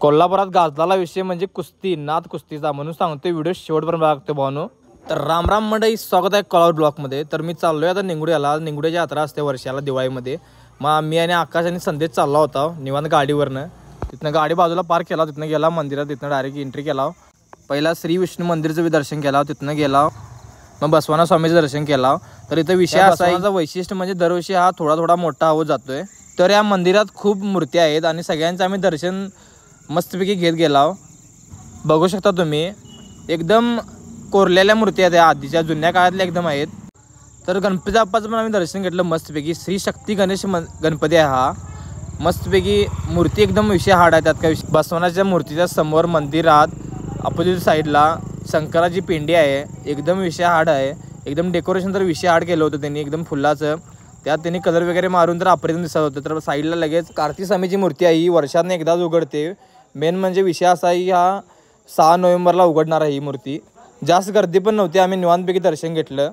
कोल्हापुरात गाजलेला विषय म्हणजे कुस्ती, नाद कुस्तीचा, म्हणून सांगतोय व्हिडिओ शेवटपर्यंत बघा भावानो। तर राम राम मंडळी, स्वागत आहे कोल्हापूर ब्लॉगमध्ये। तर मी चाललोय आता निंगुड्याला। निंगुड्याची यात्रा असते वर्षाला दिवाळीमध्ये। मग मी आणि आकाश आणि संदेश चालला होता निवांत गाडीवरनं। तिथनं गाडी बाजूला पार्क केला, तिथनं गेला मंदिरात, तिथनं डायरेक्ट एंट्री केला। पहिला श्री विष्णू मंदिरचं दर्शन केला, तिथनं गेला मग बसवाना स्वामीचं दर्शन केला। तर इथं विषय असा आहे, वैशिष्ट्य म्हणजे दरवर्षी हा थोडा थोडा मोठा होत जातोय। तर या मंदिरात खूप मूर्ती आहेत आणि सगळ्यांचं आम्ही दर्शन मस्तपैकी घेत गेला। बघू शकता तुम्ही, एकदम कोरलेल्या मूर्ती आहेत, आधीच्या जुन्या काळातल्या एकदम आहेत। तर गणपती बाप्पाचं पण आम्ही दर्शन घेतलं मस्तपैकी। श्री शक्ती गणेश गणपती आहे हा, मस्तपैकी मूर्ती एकदम विषय हार्ड आहे। त्यात काय बसवनाच्या मूर्तीच्या समोर मंदिरात अपोजिट साईडला शंकराची पिंडी आहे, एकदम विषय हार्ड आहे। एकदम डेकोरेशन तर विषय हार्ड केलं होतं त्यांनी, एकदम फुलाचं। त्यात त्यांनी कलर वगैरे मारून तर अप्रतिम दिसत होतं। तर साईडला लगेच कार्तिक स्वामीची मूर्ती आहे, ही वर्षातून एकदाच उघडते। मेन म्हणजे विषय असा आहे, हा 6 नोव्हेंबरला उघडणार आहे ही मूर्ती। जास्त गर्दी पण नव्हती, आम्ही निवांतपैकी दर्शन घेतलं,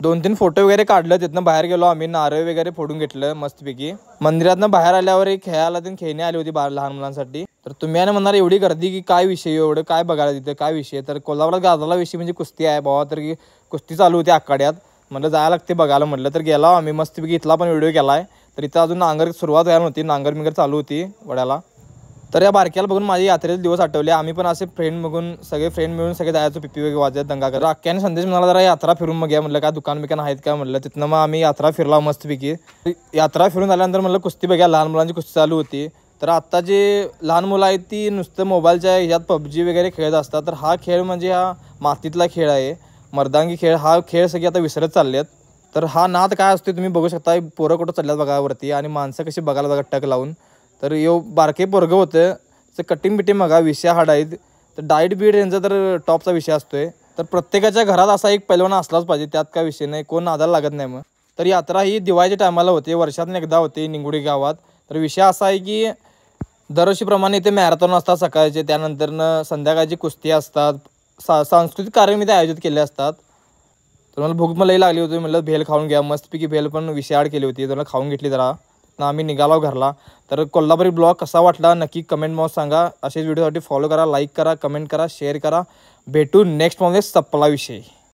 2-3 फोटो वगैरे काढलं। तिथनं बाहेर गेलो आम्ही, नारळ वगैरे फोडून घेतलं मस्तपैकी। मंदिरातनं बाहेर आल्यावर एक खेळायला खेळणी आली होती लहान मुलांसाठी। तर तुम्ही आणि म्हणणार एवढी गर्दी की काय विषय, एवढं काय बघायला तिथं काय विषय। तर कोल्हापुरात गाजलेला विषय म्हणजे कुस्ती आहे बाबा। तर की कुस्ती चालू होती आखाड्यात, म्हणलं जायला लागते बघायला म्हटलं। तर गेला आम्ही मस्तपैकी, इथला पण व्हिडिओ केला आहे। तर इथं अजून नांगर सुरुवात व्हायला नव्हती, नांगर मिंगर चालू होती वड्याला। तर या बारक्याला बघून माझे यात्रेचे दिवस आठवले। आम्ही पण असे फ्रेंड बघून सगळे फ्रेंड मिळून सगळे जायचो, पिपी वगैरे वाजत दंगा करत। अख्ख्याने संदेश म्हणाला जरा यात्रा फिरून मग या, म्हटलं काय दुकान बिकान आहेत का म्हटलं। तिथनं मग आम्ही यात्रा फिरला मस्तपैकी। यात्रा फिरून आल्यानंतर म्हटलं कुस्ती बघा, लहान मुलांची कुस्ती चालू होती। तर आत्ता जे लहान मुलं आहेत ती नुसतं मोबाईलच्या ह्याच्यात पबजी वगैरे खेळत असतात। तर हा खेळ म्हणजे हा मातीतला खेळ आहे, मर्दांगी खेळ। हा खेळ सगळे आता विसरत चाललेत। तर हा नाद काय असतो तुम्ही बघू शकता, पोरं कुठं चालल्यात बघा वरती, आणि माणसं कशी बघायला बघा टक लावून। तर बारके पोरगं होतं, तर कटिंग बिटिंग बघा विषय हार्ड आहेत। तर डाईट बीट यांचा तर टॉपचा विषय असतोय। तर प्रत्येकाच्या घरात असा एक पैलवान असलाच पाहिजे, त्यात काय विषय नाही, कोण नादाला लागत नाही मग। तर यात्रा ही दिवाळीच्या टायमाला होते, वर्षातून एकदा होते निंगुडी गावात। तर विषय असा आहे की दरवर्षीप्रमाणे इथे मॅरेथॉन असतात सकाळचे, त्यानंतरनं संध्याकाळची कुस्ती असतात, सांस्कृतिक कार्यक्रम इथे आयोजित केले असतात। तर मला भूक लई लागली होती, म्हटलं भेल खाऊन घ्या, मस्तपैकी भेल पण विषय आड केली होती, तर मला खाऊन घेतली जरा। आम्ही निघालो घरला। तर कोल्हापुरी ब्लॉग कसा वाटला नक्की कमेंटमध्ये सांगा। असेच व्हिडिओसाठी फॉलो करा, लाईक करा, कमेंट करा, शेअर करा। भेटू नेक्स्ट मध्ये सपला विषय।